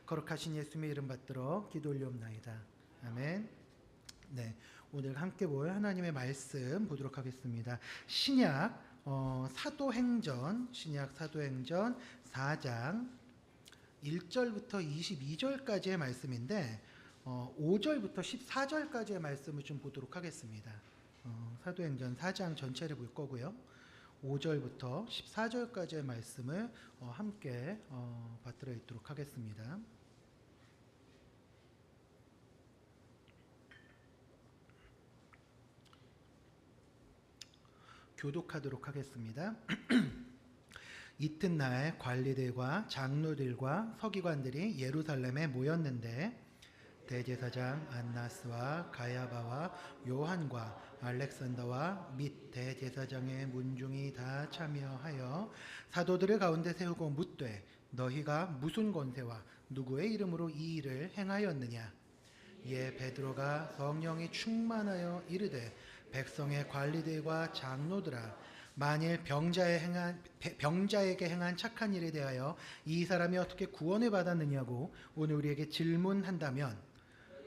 거룩하신 예수님의 이름 받들어 기도 올리옵나이다. 아멘. 네, 오늘 함께 모여 하나님의 말씀 보도록 하겠습니다. 신약 사도행전 4장 1절부터 22절까지의 말씀인데 5절부터 14절까지의 말씀을 좀 보도록 하겠습니다. 사도행전 4장 전체를 볼 거고요. 5절부터 14절까지의 말씀을 함께 받들어 있도록 하겠습니다. 교독하도록 하겠습니다. 이튿날 관리들과 장로들과 서기관들이 예루살렘에 모였는데 대제사장 안나스와 가야바와 요한과 알렉산더와 및 대제사장의 문중이 다 참여하여 사도들의 가운데 세우고 묻되 너희가 무슨 권세와 누구의 이름으로 이 일을 행하였느냐. 이에 베드로가 성령이 충만하여 이르되 백성의 관리들과 장로들아, 만일 병자에게 행한 착한 일에 대하여 이 사람이 어떻게 구원을 받았느냐고 오늘 우리에게 질문한다면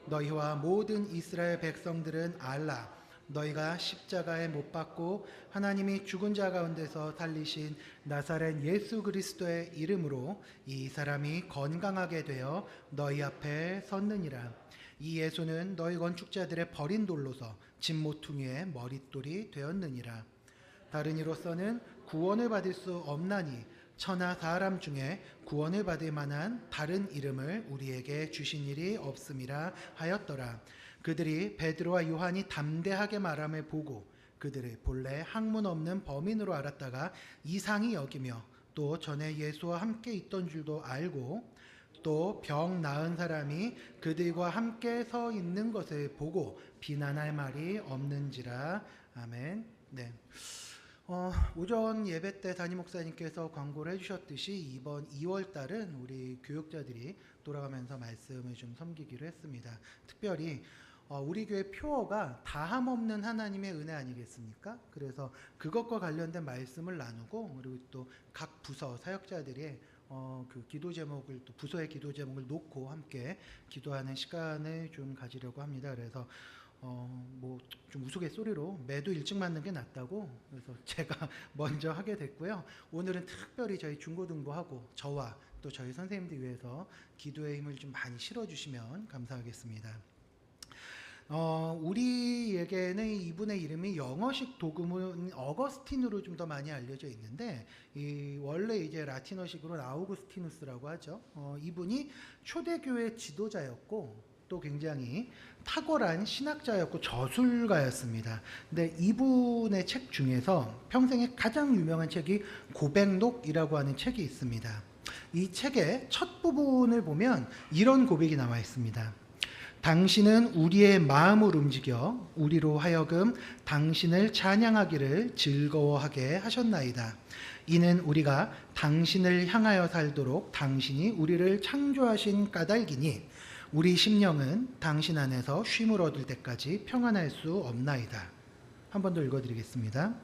너희와 모든 이스라엘 백성들은 알라. 너희가 십자가에 못 박고 하나님이 죽은 자 가운데서 살리신 나사렛 예수 그리스도의 이름으로 이 사람이 건강하게 되어 너희 앞에 섰느니라. 이 예수는 너희 건축자들의 버린 돌로서 집 모퉁이의 머릿돌이 되었느니라. 다른 이로서는 구원을 받을 수 없나니 천하 사람 중에 구원을 받을 만한 다른 이름을 우리에게 주신 일이 없음이라 하였더라. 그들이 베드로와 요한이 담대하게 말함을 보고 그들을 본래 학문 없는 범인으로 알았다가 이상히 여기며 또 전에 예수와 함께 있던 줄도 알고 또 병 나은 사람이 그들과 함께 서 있는 것을 보고 비난할 말이 없는지라. 아멘. 네. 오전 예배 때 담임 목사님께서 광고를 해주셨듯이 이번 2월 달은 우리 교육자들이 돌아가면서 말씀을 좀 섬기기로 했습니다. 특별히 우리 교회 표어가 다함 없는 하나님의 은혜 아니겠습니까? 그래서 그것과 관련된 말씀을 나누고 그리고 또 각 부서 사역자들이 그 기도 제목을 또 부서의 기도 제목을 놓고 함께 기도하는 시간을 좀 가지려고 합니다. 그래서 뭐 좀 우스갯소리로 매도 일찍 맞는 게 낫다고 그래서 제가 먼저 하게 됐고요. 오늘은 특별히 저희 중고등부하고 저와 또 저희 선생님들 위해서 기도의 힘을 좀 많이 실어주시면 감사하겠습니다. 우리에게는 이분의 이름이 영어식 도금은 어거스틴으로 좀 더 많이 알려져 있는데 원래 이제 라틴어식으로 아우구스티누스라고 하죠. 이분이 초대교회 지도자였고 또 굉장히 탁월한 신학자였고 저술가였습니다. 근데 이분의 책 중에서 평생에 가장 유명한 책이 고백록이라고 하는 책이 있습니다. 이 책의 첫 부분을 보면 이런 고백이 나와 있습니다. 당신은 우리의 마음을 움직여 우리로 하여금 당신을 찬양하기를 즐거워하게 하셨나이다. 이는 우리가 당신을 향하여 살도록 당신이 우리를 창조하신 까닭이니 우리 심령은 당신 안에서 쉼을 얻을 때까지 평안할 수 없나이다. 한 번 더 읽어드리겠습니다.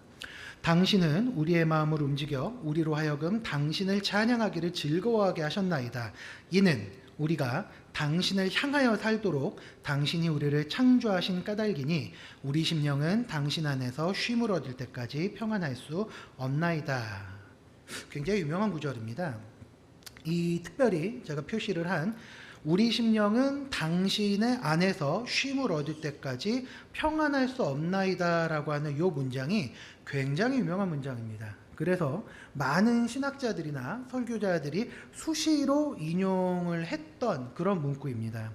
당신은 우리의 마음을 움직여 우리로 하여금 당신을 찬양하기를 즐거워하게 하셨나이다. 이는 우리가 당신을 향하여 살도록 당신이 우리를 창조하신 까닭이니 우리 심령은 당신 안에서 쉼을 얻을 때까지 평안할 수 없나이다. 굉장히 유명한 구절입니다. 이 특별히 제가 표시를 한 우리 심령은 당신의 안에서 쉼을 얻을 때까지 평안할 수 없나이다 라고 하는 이 문장이 굉장히 유명한 문장입니다. 그래서 많은 신학자들이나 설교자들이 수시로 인용을 했던 그런 문구입니다.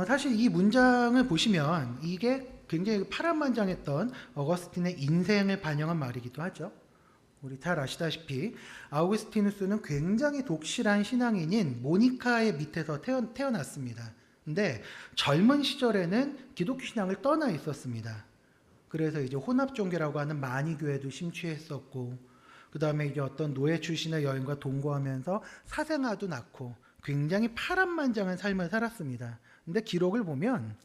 사실 이 문장을 보시면 이게 굉장히 파란만장했던 어거스틴의 인생을 반영한 말이기도 하죠. 우리 잘 아시다시피 아우구스티누스는 굉장히 독실한 신앙인인 모니카의 밑에서 태어났습니다. 근데 젊은 시절에는 기독교 신앙을 떠나 있었습니다. 그래서 이제 혼합종교라고 하는 마니교회도 심취했었고, 그 다음에 이제 어떤 노예 출신의 여인과 동거하면서 사생아도 낳고 굉장히 파란만장한 삶을 살았습니다. 근데 기록을 보면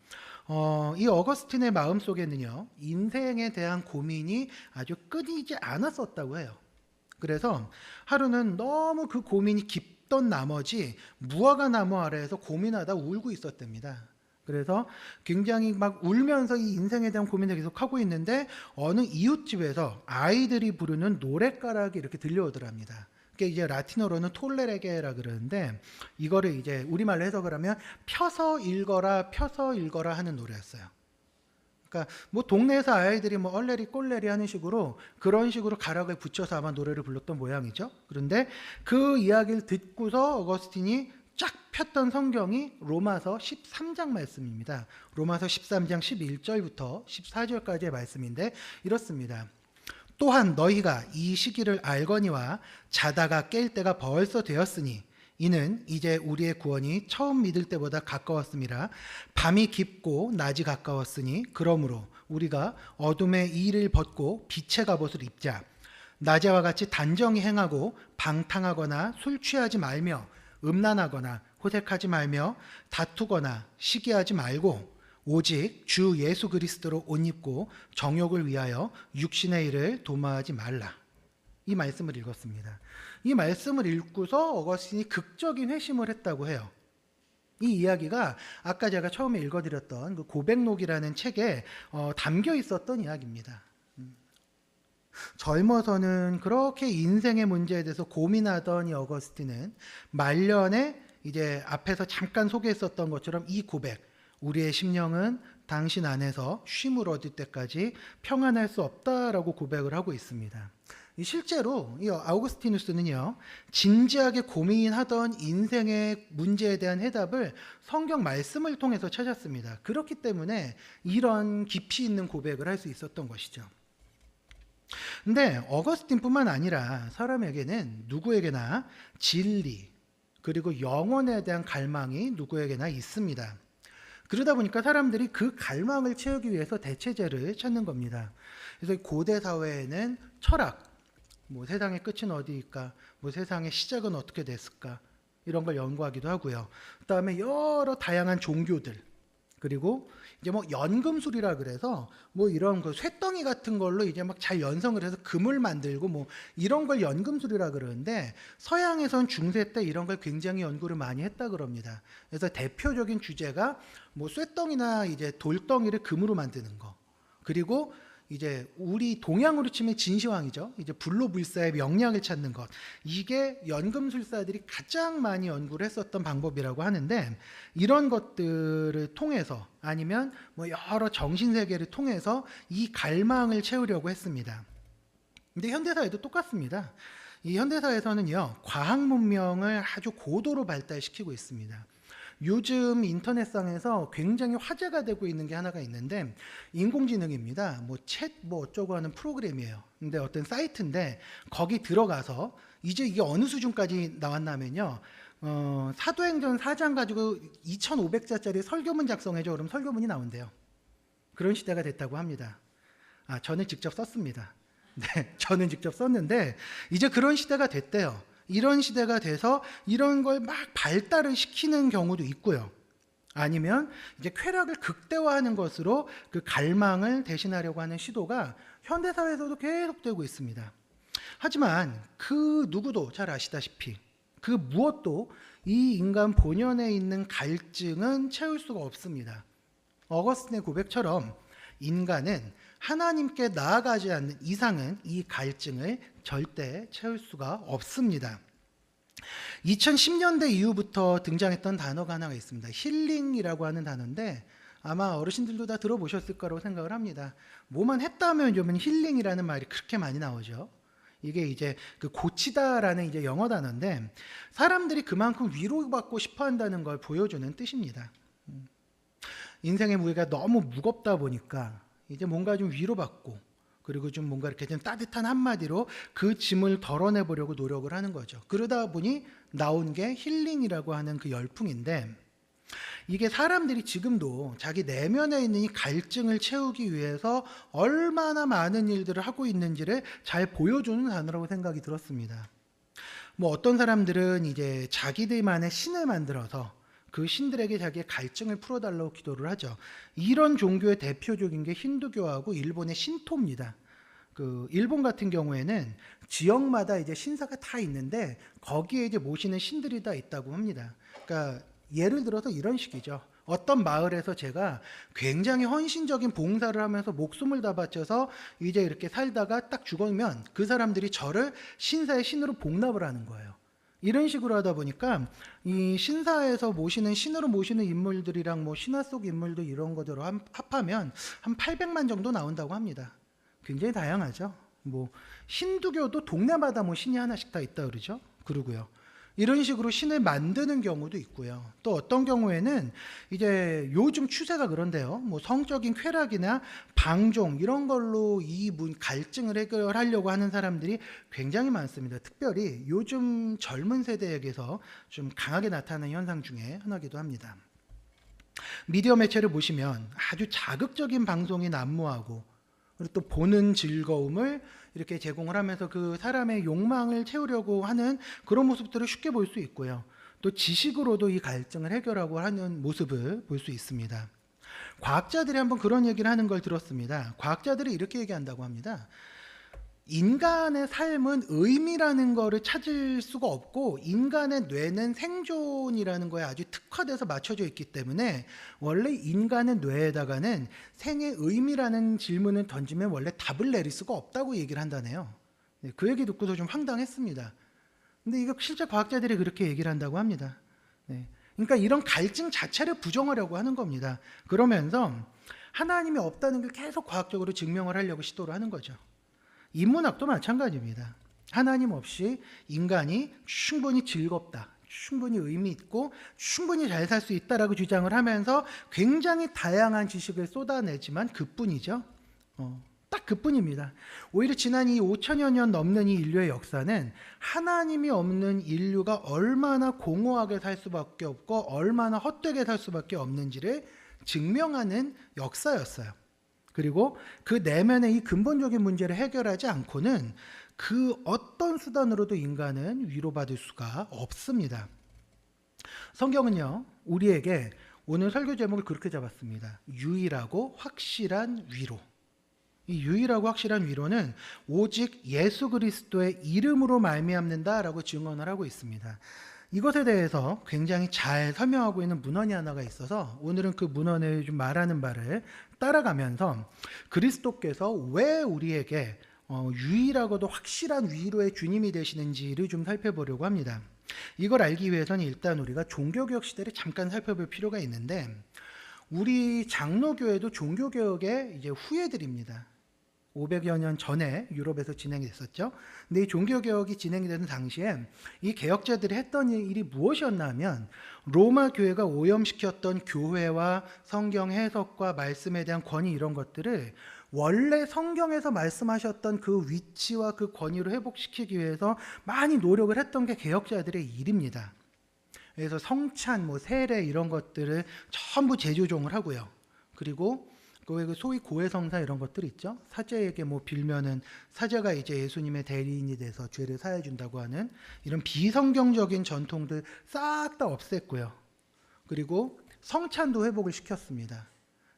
이 어거스틴의 마음속에는요, 인생에 대한 고민이 아주 끊이지 않았었다고 해요. 그래서 하루는 너무 그 고민이 없던 나머지 무화과 나무 아래에서 고민하다 울고 있었답니다. 그래서 굉장히 막 울면서 이 인생에 대한 고민을 계속 하고 있는데 어느 이웃집에서 아이들이 부르는 노랫가락이 이렇게 들려오더랍니다. 그게 이제 라틴어로는 톨레레게라 그러는데 이거를 이제 우리말로 해석을 하면 펴서 읽어라 하는 노래였어요. 그러니까 뭐 동네에서 아이들이 뭐 얼레리 꼴레리 하는 식으로 그런 식으로 가락을 붙여서 아마 노래를 불렀던 모양이죠. 그런데 그 이야기를 듣고서 어거스틴이 쫙 폈던 성경이 로마서 13장 말씀입니다. 로마서 13장 11절부터 14절까지의 말씀인데 이렇습니다. 또한 너희가 이 시기를 알거니와 자다가 깰 때가 벌써 되었으니 이는 이제 우리의 구원이 처음 믿을 때보다 가까웠음이라. 밤이 깊고 낮이 가까웠으니 그러므로 우리가 어둠의 이를 벗고 빛의 갑옷을 입자. 낮에와 같이 단정히 행하고 방탕하거나 술 취하지 말며 음란하거나 호색하지 말며 다투거나 시기하지 말고 오직 주 예수 그리스도로 옷 입고 정욕을 위하여 육신의 일을 도모하지 말라. 이 말씀을 읽었습니다. 이 말씀을 읽고서 어거스틴이 극적인 회심을 했다고 해요. 이 이야기가 아까 제가 처음에 읽어드렸던 그 고백록이라는 책에 담겨 있었던 이야기입니다. 젊어서는 그렇게 인생의 문제에 대해서 고민하던 이 어거스틴은 말년에 이제 앞에서 잠깐 소개했었던 것처럼 이 고백, 우리의 심령은 당신 안에서 쉼을 얻을 때까지 평안할 수 없다라고 고백을 하고 있습니다. 실제로 이 아우구스티누스는요, 진지하게 고민하던 인생의 문제에 대한 해답을 성경 말씀을 통해서 찾았습니다. 그렇기 때문에 이런 깊이 있는 고백을 할 수 있었던 것이죠. 근데 어거스틴뿐만 아니라 사람에게는 누구에게나 진리 그리고 영혼에 대한 갈망이 누구에게나 있습니다. 그러다 보니까 사람들이 그 갈망을 채우기 위해서 대체제를 찾는 겁니다. 그래서 고대 사회에는 철학, 뭐 세상의 끝은 어디일까, 뭐 세상의 시작은 어떻게 됐을까, 이런 걸 연구하기도 하고요. 그다음에 여러 다양한 종교들, 그리고 이제 뭐 연금술이라 그래서 뭐 이런 그 쇠덩이 같은 걸로 이제 막 잘 연성을 해서 금을 만들고 뭐 이런 걸 연금술이라 그러는데 서양에선 중세 때 이런 걸 굉장히 연구를 많이 했다 그럽니다. 그래서 대표적인 주제가 뭐 쇠덩이나 이제 돌덩이를 금으로 만드는 거, 그리고 이제 우리 동양으로 치면 진시황이죠. 이제 불로불사의 명량을 찾는 것. 이게 연금술사들이 가장 많이 연구를 했었던 방법이라고 하는데 이런 것들을 통해서 아니면 뭐 여러 정신세계를 통해서 이 갈망을 채우려고 했습니다. 근데 현대사회도 똑같습니다. 이 현대사회에서는요, 과학 문명을 아주 고도로 발달시키고 있습니다. 요즘 인터넷상에서 굉장히 화제가 되고 있는 게 하나가 있는데 인공지능입니다. 뭐 챗 뭐 어쩌고 하는 프로그램이에요. 근데 어떤 사이트인데 거기 들어가서 이제 이게 어느 수준까지 나왔냐면요. 사도행전 4장 가지고 2,500자짜리 설교문 작성해줘. 그럼 설교문이 나온대요. 그런 시대가 됐다고 합니다. 저는 직접 썼습니다. 네, 저는 직접 썼는데 이제 그런 시대가 됐대요. 이런 시대가 돼서 이런 걸 막 발달을 시키는 경우도 있고요. 아니면 이제 쾌락을 극대화하는 것으로 그 갈망을 대신하려고 하는 시도가 현대사회에서도 계속되고 있습니다. 하지만 그 누구도 잘 아시다시피 그 무엇도 이 인간 본연에 있는 갈증은 채울 수가 없습니다. 어거스틴의 고백처럼 인간은 하나님께 나아가지 않는 이상은 이 갈증을 절대 채울 수가 없습니다. 2010년대 이후부터 등장했던 단어가 하나가 있습니다. 힐링이라고 하는 단어인데 아마 어르신들도 다 들어보셨을 거라고 생각을 합니다. 뭐만 했다면 요즘 힐링이라는 말이 그렇게 많이 나오죠. 이게 이제 그 고치다라는 이제 영어 단어인데 사람들이 그만큼 위로받고 싶어 한다는 걸 보여주는 뜻입니다. 인생의 무게가 너무 무겁다 보니까 이제 뭔가 좀 위로받고 그리고 좀 뭔가 이렇게 좀 따뜻한 한마디로 그 짐을 덜어내 보려고 노력을 하는 거죠. 그러다 보니 나온 게 힐링이라고 하는 그 열풍인데 이게 사람들이 지금도 자기 내면에 있는 이 갈증을 채우기 위해서 얼마나 많은 일들을 하고 있는지를 잘 보여주는 단어라고 생각이 들었습니다. 뭐 어떤 사람들은 이제 자기들만의 신을 만들어서 그 신들에게 자기의 갈증을 풀어달라고 기도를 하죠. 이런 종교의 대표적인 게 힌두교하고 일본의 신토입니다. 그 일본 같은 경우에는 지역마다 이제 신사가 다 있는데 거기에 이제 모시는 신들이 다 있다고 합니다. 그러니까 예를 들어서 이런 식이죠. 어떤 마을에서 제가 굉장히 헌신적인 봉사를 하면서 목숨을 다 바쳐서 이제 이렇게 살다가 딱 죽으면 그 사람들이 저를 신사의 신으로 복납을 하는 거예요. 이런 식으로 하다 보니까 이 신사에서 모시는 신으로 모시는 인물들이랑 뭐 신화 속 인물들 이런 것들을 합하면 한 800만 정도 나온다고 합니다. 굉장히 다양하죠. 뭐 힌두교도 동네마다 뭐 신이 하나씩 다 있다 그러죠. 그러고요. 이런 식으로 신을 만드는 경우도 있고요. 또 어떤 경우에는 이제 요즘 추세가 그런데요. 뭐 성적인 쾌락이나 방종 이런 걸로 이 갈증을 해결하려고 하는 사람들이 굉장히 많습니다. 특별히 요즘 젊은 세대에게서 좀 강하게 나타나는 현상 중에 하나이기도 합니다. 미디어 매체를 보시면 아주 자극적인 방송이 난무하고 그리고 또 보는 즐거움을 이렇게 제공을 하면서 그 사람의 욕망을 채우려고 하는 그런 모습들을 쉽게 볼 수 있고요. 또 지식으로도 이 갈증을 해결하고 하는 모습을 볼 수 있습니다. 과학자들이 한번 그런 얘기를 하는 걸 들었습니다. 과학자들이 이렇게 얘기한다고 합니다. 인간의 삶은 의미라는 거를 찾을 수가 없고 인간의 뇌는 생존이라는 거에 아주 특화돼서 맞춰져 있기 때문에 원래 인간의 뇌에다가는 생의 의미라는 질문을 던지면 원래 답을 내릴 수가 없다고 얘기를 한다네요. 그 얘기 듣고서 좀 황당했습니다. 근데 이거 실제 과학자들이 그렇게 얘기를 한다고 합니다. 그러니까 이런 갈증 자체를 부정하려고 하는 겁니다. 그러면서 하나님이 없다는 걸 계속 과학적으로 증명을 하려고 시도를 하는 거죠. 인문학도 마찬가지입니다. 하나님 없이 인간이 충분히 즐겁다, 충분히 의미 있고 충분히 잘 살 수 있다라고 주장을 하면서 굉장히 다양한 지식을 쏟아내지만 그뿐이죠. 딱 그뿐입니다. 오히려 지난 이 5천여 년 넘는 이 인류의 역사는 하나님이 없는 인류가 얼마나 공허하게 살 수밖에 없고 얼마나 헛되게 살 수밖에 없는지를 증명하는 역사였어요. 그리고 그 내면의 이 근본적인 문제를 해결하지 않고는 그 어떤 수단으로도 인간은 위로받을 수가 없습니다. 성경은요, 우리에게 오늘 설교 제목을 그렇게 잡았습니다. 유일하고 확실한 위로. 이 유일하고 확실한 위로는 오직 예수 그리스도의 이름으로 말미암는다라고 증언을 하고 있습니다. 이것에 대해서 굉장히 잘 설명하고 있는 문헌이 하나가 있어서 오늘은 그 문헌을 좀 말하는 바를 따라가면서 그리스도께서 왜 우리에게 유일하고도 확실한 위로의 주님이 되시는지를 좀 살펴보려고 합니다. 이걸 알기 위해서는 일단 우리가 종교개혁 시대를 잠깐 살펴볼 필요가 있는데 우리 장로교회도 종교개혁의 이제 후예들입니다. 500여 년 전에 유럽에서 진행이 됐었죠. 근데 이 종교개혁이 진행이 되는 당시에 이 개혁자들이 했던 일이 무엇이었나 하면 로마 교회가 오염시켰던 교회와 성경 해석과 말씀에 대한 권위 이런 것들을 원래 성경에서 말씀하셨던 그 위치와 그 권위로 회복시키기 위해서 많이 노력을 했던 게 개혁자들의 일입니다. 그래서 성찬, 뭐 세례 이런 것들을 전부 재조정을 하고요. 그리고 그 소위 고해성사 이런 것들 있죠. 사제에게 뭐 빌면은 사제가 이제 예수님의 대리인이 돼서 죄를 사해 준다고 하는 이런 비성경적인 전통들 싹 다 없앴고요. 그리고 성찬도 회복을 시켰습니다.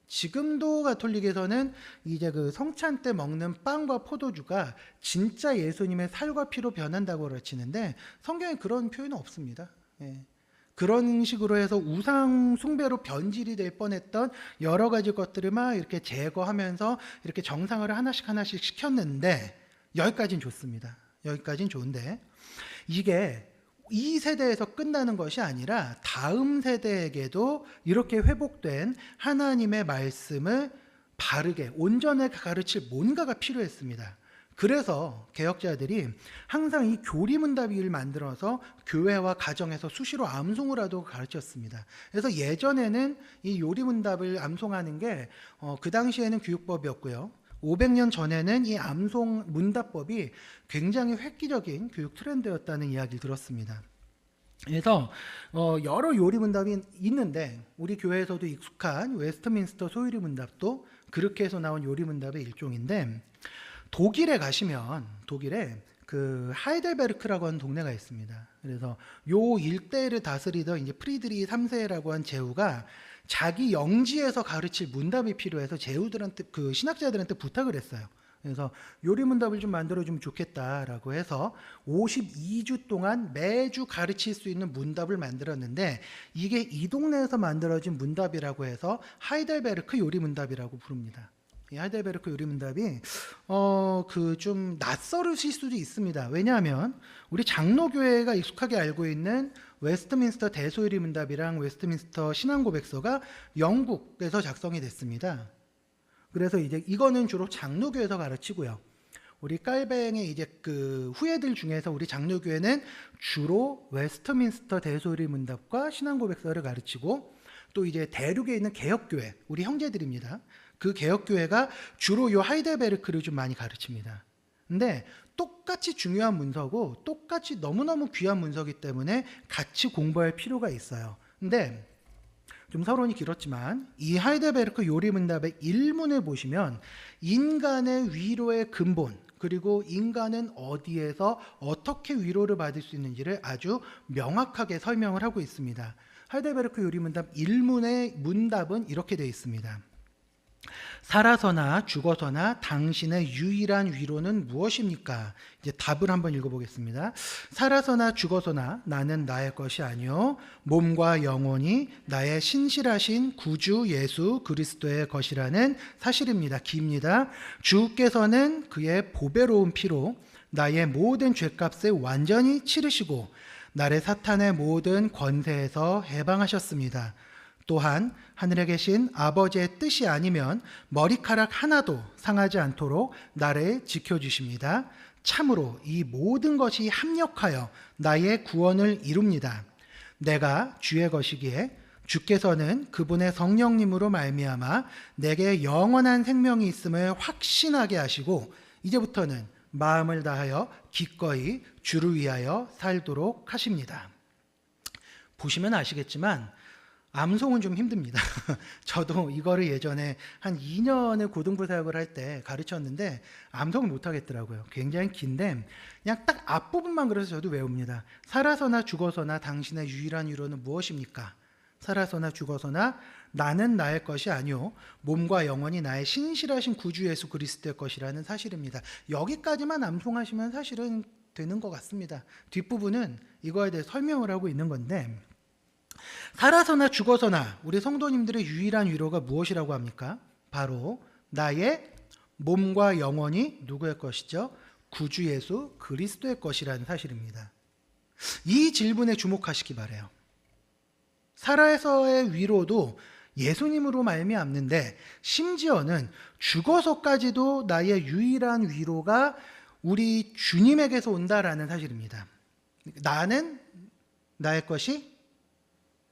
지금도 가톨릭에서는 이제 그 성찬 때 먹는 빵과 포도주가 진짜 예수님의 살과 피로 변한다고 가르치는데 성경에 그런 표현은 없습니다. 그런 식으로 해서 우상 숭배로 변질이 될 뻔했던 여러 가지 것들을 막 이렇게 제거하면서 이렇게 정상을 하나씩 시켰는데 여기까지는 좋습니다. 여기까지는 좋은데 이게 이 세대에서 끝나는 것이 아니라 다음 세대에게도 이렇게 회복된 하나님의 말씀을 바르게 온전하게 가르칠 뭔가가 필요했습니다. 그래서 개혁자들이 항상 이 교리문답을 만들어서 교회와 가정에서 수시로 암송을 하도록 가르쳤습니다. 그래서 예전에는 이 요리문답을 암송하는 게 그 당시에는 교육법이었고요. 500년 전에는 이 암송 문답법이 굉장히 획기적인 교육 트렌드였다는 이야기를 들었습니다. 그래서 여러 요리문답이 있는데 우리 교회에서도 익숙한 웨스트민스터 소유리 문답도 그렇게 해서 나온 요리문답의 일종인데 독일에 가시면 독일에 그 하이델베르크라고 하는 동네가 있습니다. 그래서 요 일대를 다스리던 이제 프리드리히 3세라고 한 제후가 자기 영지에서 가르칠 문답이 필요해서 제후들한테 그 신학자들한테 부탁을 했어요. 그래서 요리문답을 좀 만들어주면 좋겠다라고 해서 52주 동안 매주 가르칠 수 있는 문답을 만들었는데 이게 이 동네에서 만들어진 문답이라고 해서 하이델베르크 요리문답이라고 부릅니다. 이 하이델베르크 요리문답이 그 좀 낯설으실 수도 있습니다. 왜냐하면 우리 장로교회가 익숙하게 알고 있는 웨스트민스터 대소요리문답이랑 웨스트민스터 신앙고백서가 영국에서 작성이 됐습니다. 그래서 이제 이거는 주로 장로교에서 가르치고요. 우리 깔뱅의 이제 그 후예들 중에서 우리 장로교회는 주로 웨스트민스터 대소요리문답과 신앙고백서를 가르치고 또 이제 대륙에 있는 개혁교회, 우리 형제들입니다. 그 개혁교회가 주로 요 하이델베르크를 좀 많이 가르칩니다. 근데 똑같이 중요한 문서고 똑같이 너무너무 귀한 문서이기 때문에 같이 공부할 필요가 있어요. 근데 좀 서론이 길었지만 이 하이델베르크 요리문답의 1문을 보시면 인간의 위로의 근본 그리고 인간은 어디에서 어떻게 위로를 받을 수 있는지를 아주 명확하게 설명을 하고 있습니다. 하이델베르크 요리문답 1문의 문답은 이렇게 되어 있습니다. 살아서나 죽어서나 당신의 유일한 위로는 무엇입니까? 이제 답을 한번 읽어보겠습니다. 살아서나 죽어서나 나는 나의 것이 아니요 몸과 영혼이 나의 신실하신 구주 예수 그리스도의 것이라는 사실입니다. 깁니다. 주께서는 그의 보배로운 피로 나의 모든 죄값을 완전히 치르시고 나를 사탄의 모든 권세에서 해방하셨습니다. 또한 하늘에 계신 아버지의 뜻이 아니면 머리카락 하나도 상하지 않도록 나를 지켜주십니다. 참으로 이 모든 것이 합력하여 나의 구원을 이룹니다. 내가 주의 것이기에 주께서는 그분의 성령님으로 말미암아 내게 영원한 생명이 있음을 확신하게 하시고 이제부터는 마음을 다하여 기꺼이 주를 위하여 살도록 하십니다. 보시면 아시겠지만 암송은 좀 힘듭니다. 저도 이거를 예전에 한 2년을 고등부 사역을 할 때 가르쳤는데 암송을 못 하겠더라고요. 굉장히 긴데 그냥 딱 앞부분만 그래서 저도 외웁니다. 살아서나 죽어서나 당신의 유일한 위로는 무엇입니까? 살아서나 죽어서나 나는 나의 것이 아니오 몸과 영혼이 나의 신실하신 구주 예수 그리스도의 것이라는 사실입니다. 여기까지만 암송하시면 사실은 되는 것 같습니다. 뒷부분은 이거에 대해 설명을 하고 있는 건데 살아서나 죽어서나 우리 성도님들의 유일한 위로가 무엇이라고 합니까? 바로 나의 몸과 영혼이 누구의 것이죠? 구주 예수 그리스도의 것이라는 사실입니다. 이 질문에 주목하시기 바라요. 살아서의 위로도 예수님으로 말미암는데 심지어는 죽어서까지도 나의 유일한 위로가 우리 주님에게서 온다라는 사실입니다. 나는 나의 것이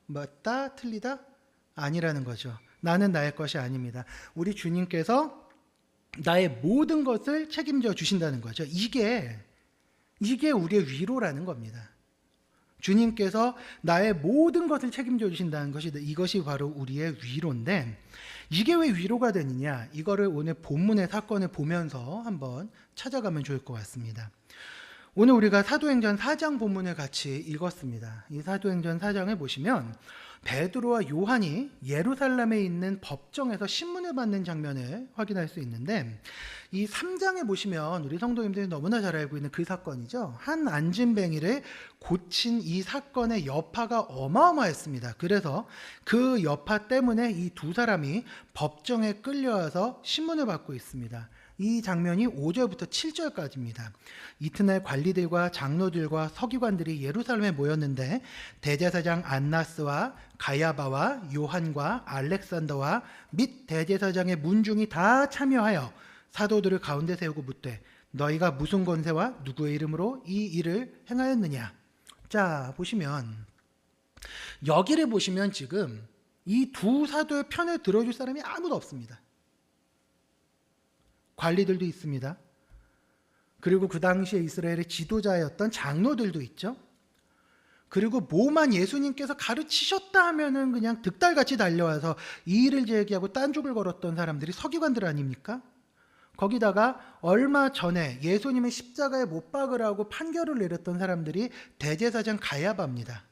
맞다 틀리다 아니라는 거죠. 나는 나의 것이 아닙니다. 우리 주님께서 나의 모든 것을 책임져 주신다는 거죠. 이게 우리의 위로라는 겁니다. 주님께서 나의 모든 것을 책임져 주신다는 것이 이것이 바로 우리의 위로인데 이게 왜 위로가 되느냐? 이거를 오늘 본문의 사건을 보면서 한번 찾아가면 좋을 것 같습니다. 오늘 우리가 사도행전 4장 본문을 같이 읽었습니다. 이 사도행전 4장을 보시면 베드로와 요한이 예루살렘에 있는 법정에서 신문을 받는 장면을 확인할 수 있는데 이 3장에 보시면 우리 성도님들이 너무나 잘 알고 있는 그 사건이죠. 한 안진뱅이를 고친 이 사건의 여파가 어마어마했습니다. 그래서 그 여파 때문에 이 두 사람이 법정에 끌려와서 신문을 받고 있습니다. 이 장면이 5절부터 7절까지입니다. 이튿날 관리들과 장로들과 서기관들이 예루살렘에 모였는데 대제사장 안나스와 가야바와 요한과 알렉산더와 및 대제사장의 문중이 다 참여하여 사도들을 가운데 세우고 묻되 너희가 무슨 권세와 누구의 이름으로 이 일을 행하였느냐. 자 보시면 여기를 보시면 지금 이 두 사도의 편을 들어줄 사람이 아무도 없습니다. 관리들도 있습니다. 그리고 그 당시에 이스라엘의 지도자였던 장로들도 있죠. 그리고 뭐만 예수님께서 가르치셨다 하면은 그냥 득달같이 달려와서 이 일을 제기하고 딴죽을 걸었던 사람들이 서기관들 아닙니까? 거기다가 얼마 전에 예수님의 십자가에 못 박으라고 판결을 내렸던 사람들이 대제사장 가야바입니다.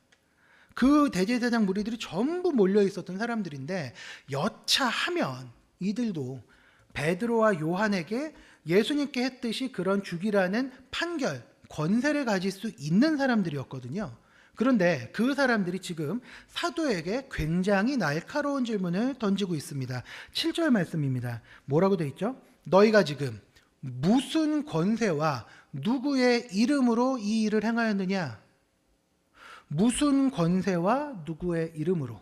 그 대제사장 무리들이 전부 몰려 있었던 사람들인데 여차하면 이들도 베드로와 요한에게 예수님께 했듯이 그런 죽이라는 판결, 권세를 가질 수 있는 사람들이었거든요. 그런데 그 사람들이 지금 사도에게 굉장히 날카로운 질문을 던지고 있습니다. 7절 말씀입니다. 뭐라고 되어 있죠? 너희가 지금 무슨 권세와 누구의 이름으로 이 일을 행하였느냐? 무슨 권세와 누구의 이름으로?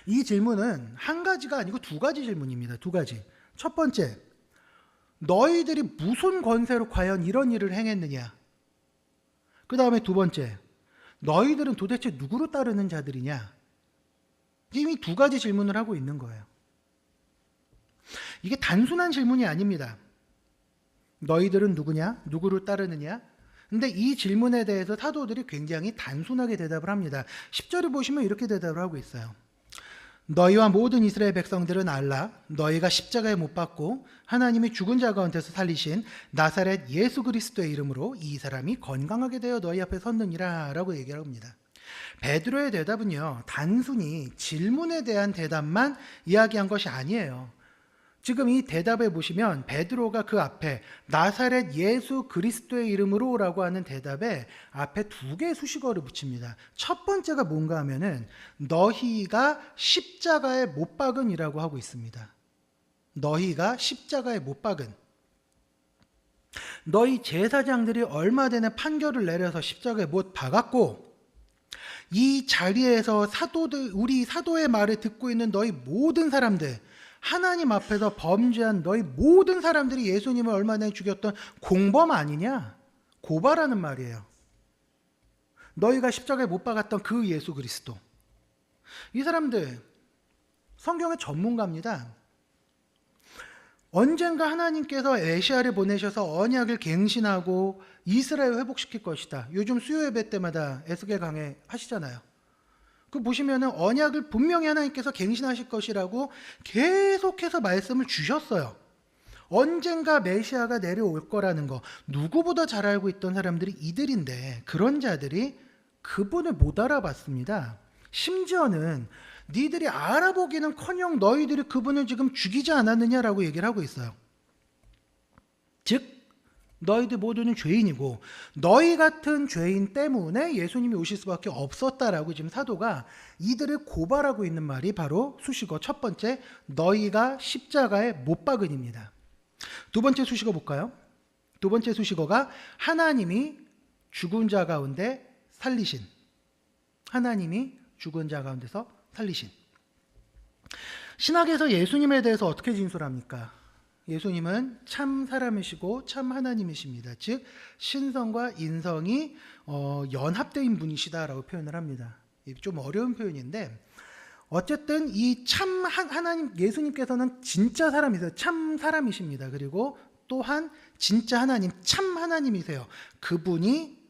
이 질문은 한 가지가 아니고 두 가지 질문입니다. 두 가지. 첫 번째, 너희들이 무슨 권세로 과연 이런 일을 행했느냐? 그 다음에 두 번째, 너희들은 도대체 누구로 따르는 자들이냐? 이미 두 가지 질문을 하고 있는 거예요. 이게 단순한 질문이 아닙니다. 너희들은 누구냐? 누구를 따르느냐? 근데 이 질문에 대해서 사도들이 굉장히 단순하게 대답을 합니다. 10절을 보시면 이렇게 대답을 하고 있어요. 너희와 모든 이스라엘 백성들은 알라. 너희가 십자가에 못 박고 하나님이 죽은 자 가운데서 살리신 나사렛 예수 그리스도의 이름으로 이 사람이 건강하게 되어 너희 앞에 섰느니라 라고 얘기를 합니다. 베드로의 대답은요, 단순히 질문에 대한 대답만 이야기한 것이 아니에요. 지금 이 대답에 보시면 베드로가 그 앞에 나사렛 예수 그리스도의 이름으로 라고 하는 대답에 앞에 두 개의 수식어를 붙입니다. 첫 번째가 뭔가 하면은 너희가 십자가에 못 박은 이라고 하고 있습니다. 너희가 십자가에 못 박은. 너희 제사장들이 얼마 전에 판결을 내려서 십자가에 못 박았고 이 자리에서 사도들, 우리 사도의 말을 듣고 있는 너희 모든 사람들, 하나님 앞에서 범죄한 너희 모든 사람들이 예수님을 얼마 전에 죽였던 공범 아니냐? 고발하는 말이에요. 너희가 십자가에 못 박았던 그 예수 그리스도. 이 사람들 성경의 전문가입니다. 언젠가 하나님께서 메시아를 보내셔서 언약을 갱신하고 이스라엘을 회복시킬 것이다. 요즘 수요 예배 때마다 에스겔 강해 하시잖아요. 그 보시면은 언약을 분명히 하나님께서 갱신하실 것이라고 계속해서 말씀을 주셨어요. 언젠가 메시아가 내려올 거라는 거 누구보다 잘 알고 있던 사람들이 이들인데 그런 자들이 그분을 못 알아봤습니다. 심지어는 니들이 알아보기는커녕 너희들이 그분을 지금 죽이지 않았느냐라고 얘기를 하고 있어요. 즉 너희들 모두는 죄인이고 너희 같은 죄인 때문에 예수님이 오실 수밖에 없었다라고 지금 사도가 이들을 고발하고 있는 말이 바로 수식어 첫 번째 너희가 십자가에 못 박은입니다. 두 번째 수식어 볼까요? 두 번째 수식어가 하나님이 죽은 자 가운데 살리신. 하나님이 죽은 자 가운데서 살리신. 신학에서 예수님에 대해서 어떻게 진술합니까? 예수님은 참 사람이시고 참 하나님이십니다. 즉 신성과 인성이 연합된 분이시다라고 표현을 합니다. 좀 어려운 표현인데 어쨌든 이 참 하나님 예수님께서는 진짜 사람이세요. 참 사람이십니다. 그리고 또한 진짜 하나님, 참 하나님이세요. 그분이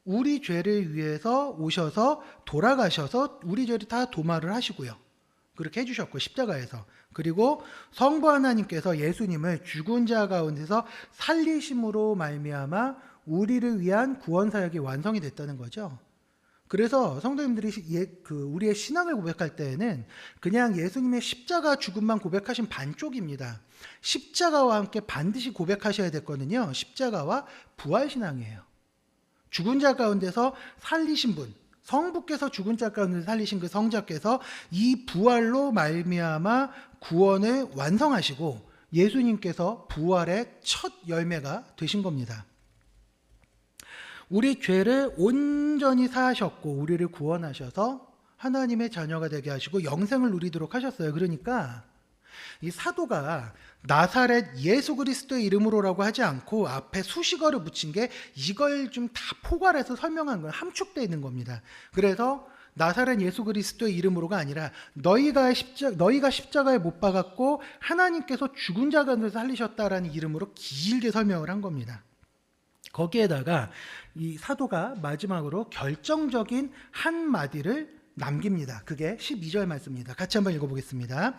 우리 죄를 위해서 오셔서 돌아가셔서 우리 죄를 다 도말을 하시고요. 그렇게 해주셨고 십자가에서. 그리고 성부 하나님께서 예수님을 죽은 자 가운데서 살리심으로 말미암아 우리를 위한 구원 사역이 완성이 됐다는 거죠. 그래서 성도님들이 우리의 신앙을 고백할 때에는 그냥 예수님의 십자가 죽음만 고백하신 반쪽입니다. 십자가와 함께 반드시 고백하셔야 됐거든요. 십자가와 부활신앙이에요. 죽은 자 가운데서 살리신 분, 성부께서 죽은 자 가운데 살리신 그 성자께서 이 부활로 말미암아 구원을 완성하시고 예수님께서 부활의 첫 열매가 되신 겁니다. 우리 죄를 온전히 사하셨고 우리를 구원하셔서 하나님의 자녀가 되게 하시고 영생을 누리도록 하셨어요. 그러니까 이 사도가 나사렛 예수 그리스도의 이름으로라고 하지 않고 앞에 수식어를 붙인 게 이걸 좀 다 포괄해서 설명한 건 함축되어 있는 겁니다. 그래서 나사렛 예수 그리스도의 이름으로가 아니라 너희가 십자가에 못 박았고 하나님께서 죽은 자 가운데서 살리셨다라는 이름으로 길게 설명을 한 겁니다. 거기에다가 이 사도가 마지막으로 결정적인 한마디를 남깁니다. 그게 12절 말씀입니다. 같이 한번 읽어보겠습니다.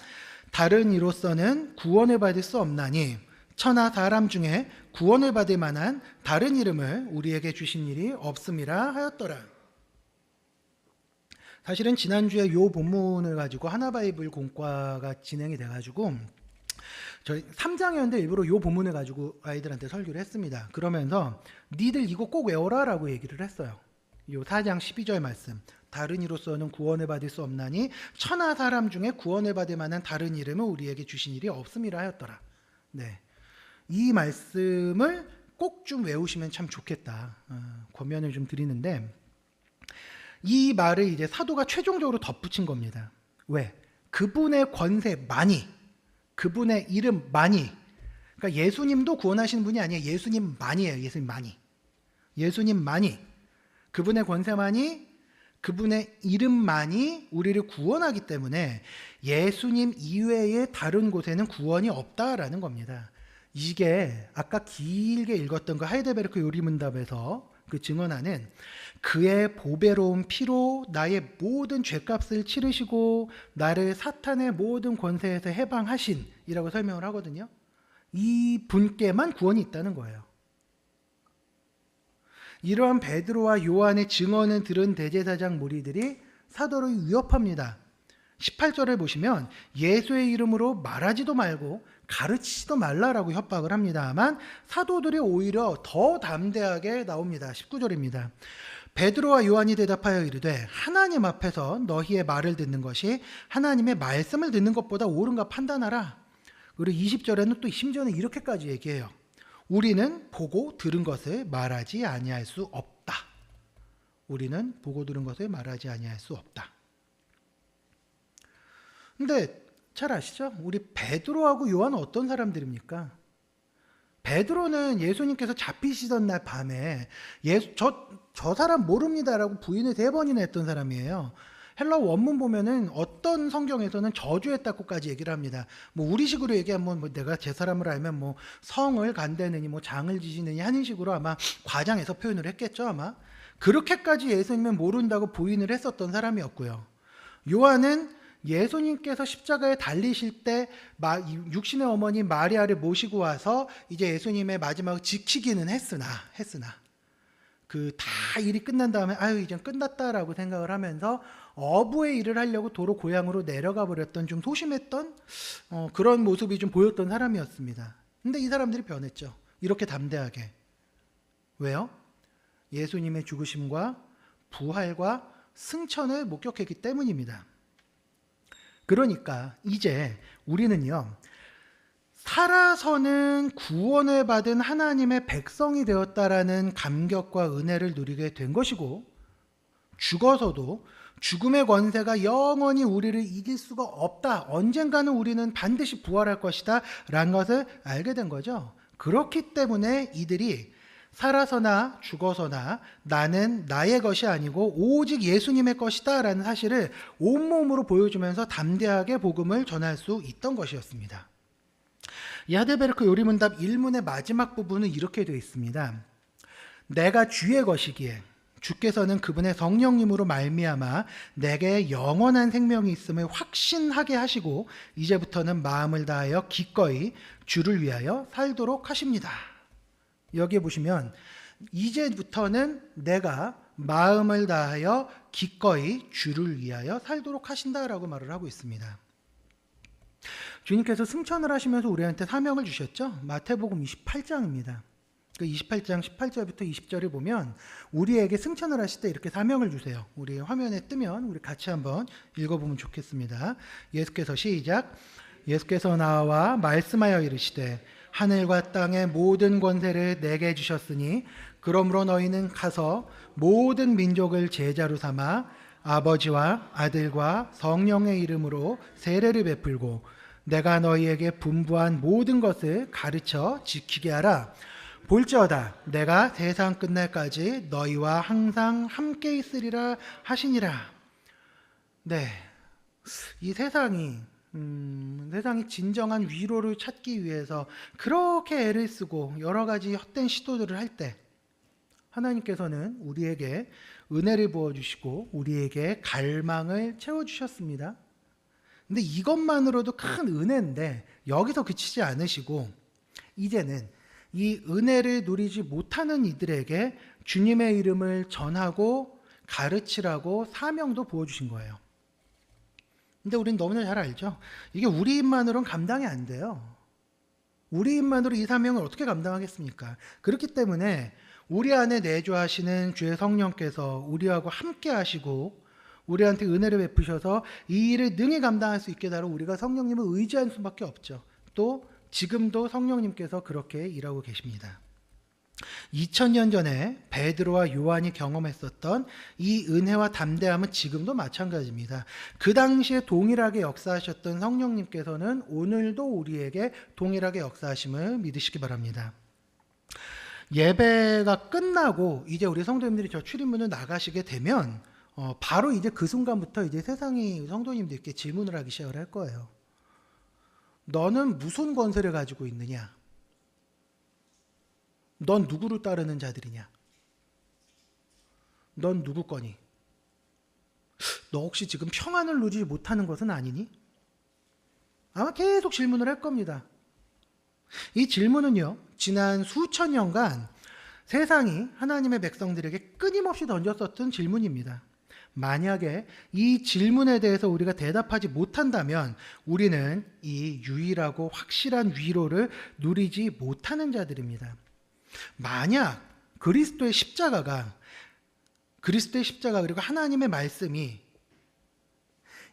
다른 이로서는 구원을 받을 수 없나니 천하 사람 중에 구원을 받을 만한 다른 이름을 우리에게 주신 일이 없음이라 하였더라. 사실은 지난주에 이 본문을 가지고 하나바이블 공과가 진행이 돼가지고 저희 3장이었는데 일부러 요 본문을 가지고 아이들한테 설교를 했습니다. 그러면서 니들 이거 꼭 외워라라고 얘기를 했어요. 요 4장 12절 말씀. 다른 이로서는 구원을 받을 수 없나니 천하 사람 중에 구원을 받을 만한 다른 이름을 우리에게 주신 일이 없음이라 하였더라. 네, 이 말씀을 꼭 좀 외우시면 참 좋겠다. 권면을 좀 드리는데 이 말을 이제 사도가 최종적으로 덧붙인 겁니다. 왜? 그분의 권세만이, 그분의 이름만이, 그러니까 예수님도 구원하시는 분이 아니에요. 예수님만이에요. 예수님만이, 그분의 권세만이, 그분의 이름만이 우리를 구원하기 때문에 예수님 이외의 다른 곳에는 구원이 없다라는 겁니다. 이게 아까 길게 읽었던 그 하이델베르크 요리문답에서 그 증언하는 그의 보배로운 피로 나의 모든 죄값을 치르시고 나를 사탄의 모든 권세에서 해방하신이라고 설명을 하거든요. 이 분께만 구원이 있다는 거예요. 이러한 베드로와 요한의 증언을 들은 대제사장 무리들이 사도를 위협합니다. 18절을 보시면 예수의 이름으로 말하지도 말고 가르치지도 말라라고 협박을 합니다만 사도들이 오히려 더 담대하게 나옵니다. 19절입니다. 베드로와 요한이 대답하여 이르되 하나님 앞에서 너희의 말을 듣는 것이 하나님의 말씀을 듣는 것보다 옳은가 판단하라. 그리고 20절에는 또 심지어는 이렇게까지 얘기해요. 우리는 보고 들은 것을 말하지 아니할 수 없다. 우리는 보고 들은 것을 말하지 아니할 수 없다. 근데 잘 아시죠? 우리 베드로하고 요한은 어떤 사람들입니까? 베드로는 예수님께서 잡히시던 날 밤에 저 사람 모릅니다라고 부인을 3번이나 했던 사람이에요. 헬라 원문 보면은 어떤 성경에서는 저주했다고까지 얘기를 합니다. 뭐 우리식으로 얘기하면 뭐 내가 제 사람을 알면 뭐 성을 간대느니 뭐 장을 지지느니 하는 식으로 아마 과장해서 표현을 했겠죠 아마. 그렇게까지 예수님은 모른다고 부인을 했었던 사람이었고요. 요한은 예수님께서 십자가에 달리실 때 육신의 어머니 마리아를 모시고 와서 이제 예수님의 마지막을 지키기는 했으나 그 다 일이 끝난 다음에 아유 이제 끝났다라고 생각을 하면서 어부의 일을 하려고 도로 고향으로 내려가 버렸던 좀 소심했던 그런 모습이 좀 보였던 사람이었습니다. 근데 이 사람들이 변했죠. 이렇게 담대하게. 왜요? 예수님의 죽으심과 부활과 승천을 목격했기 때문입니다. 그러니까 이제 우리는요, 살아서는 구원을 받은 하나님의 백성이 되었다라는 감격과 은혜를 누리게 된 것이고, 죽어서도 죽음의 권세가 영원히 우리를 이길 수가 없다. 언젠가는 우리는 반드시 부활할 것이다. 라는 것을 알게 된 거죠. 그렇기 때문에 이들이 살아서나 죽어서나 나는 나의 것이 아니고 오직 예수님의 것이다 라는 사실을 온몸으로 보여주면서 담대하게 복음을 전할 수 있던 것이었습니다. 야데베르크 요리문답 1문의 마지막 부분은 이렇게 되어 있습니다. 내가 주의 것이기에 주께서는 그분의 성령님으로 말미암아 내게 영원한 생명이 있음을 확신하게 하시고 이제부터는 마음을 다하여 기꺼이 주를 위하여 살도록 하십니다. 여기에 보시면 이제부터는 내가 마음을 다하여 기꺼이 주를 위하여 살도록 하신다라고 말을 하고 있습니다. 주님께서 승천을 하시면서 우리한테 사명을 주셨죠. 마태복음 28장입니다. 그 28장 18절부터 20절을 보면 우리에게 승천을 하실 때 이렇게 사명을 주세요. 우리 화면에 뜨면 우리 같이 한번 읽어보면 좋겠습니다. 예수께서 시작. 예수께서 나와 말씀하여 이르시되 하늘과 땅의 모든 권세를 내게 주셨으니 그러므로 너희는 가서 모든 민족을 제자로 삼아 아버지와 아들과 성령의 이름으로 세례를 베풀고 내가 너희에게 분부한 모든 것을 가르쳐 지키게 하라. 볼지어다 내가 세상 끝날까지 너희와 항상 함께 있으리라 하시니라. 네, 이 세상이 진정한 위로를 찾기 위해서 그렇게 애를 쓰고 여러 가지 헛된 시도들을 할 때 하나님께서는 우리에게 은혜를 부어주시고 우리에게 갈망을 채워주셨습니다. 근데 이것만으로도 큰 은혜인데 여기서 그치지 않으시고 이제는 이 은혜를 누리지 못하는 이들에게 주님의 이름을 전하고 가르치라고 사명도 부어주신 거예요. 근데 우린 너무나 잘 알죠. 이게 우리 힘만으로는 감당이 안 돼요. 우리 힘만으로 이 사명을 어떻게 감당하겠습니까? 그렇기 때문에 우리 안에 내주하시는 주의 성령께서 우리하고 함께 하시고 우리한테 은혜를 베푸셔서 이 일을 능히 감당할 수 있게 하러 우리가 성령님을 의지할 수밖에 없죠. 또 지금도 성령님께서 그렇게 일하고 계십니다. 2000년 전에 베드로와 요한이 경험했었던 이 은혜와 담대함은 지금도 마찬가지입니다. 그 당시에 동일하게 역사하셨던 성령님께서는 오늘도 우리에게 동일하게 역사하심을 믿으시기 바랍니다. 예배가 끝나고 이제 우리 성도님들이 저 출입문을 나가시게 되면 바로 이제 그 순간부터 이제 세상이 성도님들께 질문을 하기 시작을 할 거예요. 너는 무슨 권세를 가지고 있느냐? 넌 누구를 따르는 자들이냐? 넌 누구 거니? 너 혹시 지금 평안을 누리지 못하는 것은 아니니? 아마 계속 질문을 할 겁니다. 이 질문은요, 지난 수천 년간 세상이 하나님의 백성들에게 끊임없이 던졌었던 질문입니다. 만약에 이 질문에 대해서 우리가 대답하지 못한다면 우리는 이 유일하고 확실한 위로를 누리지 못하는 자들입니다. 만약 그리스도의 십자가 그리고 하나님의 말씀이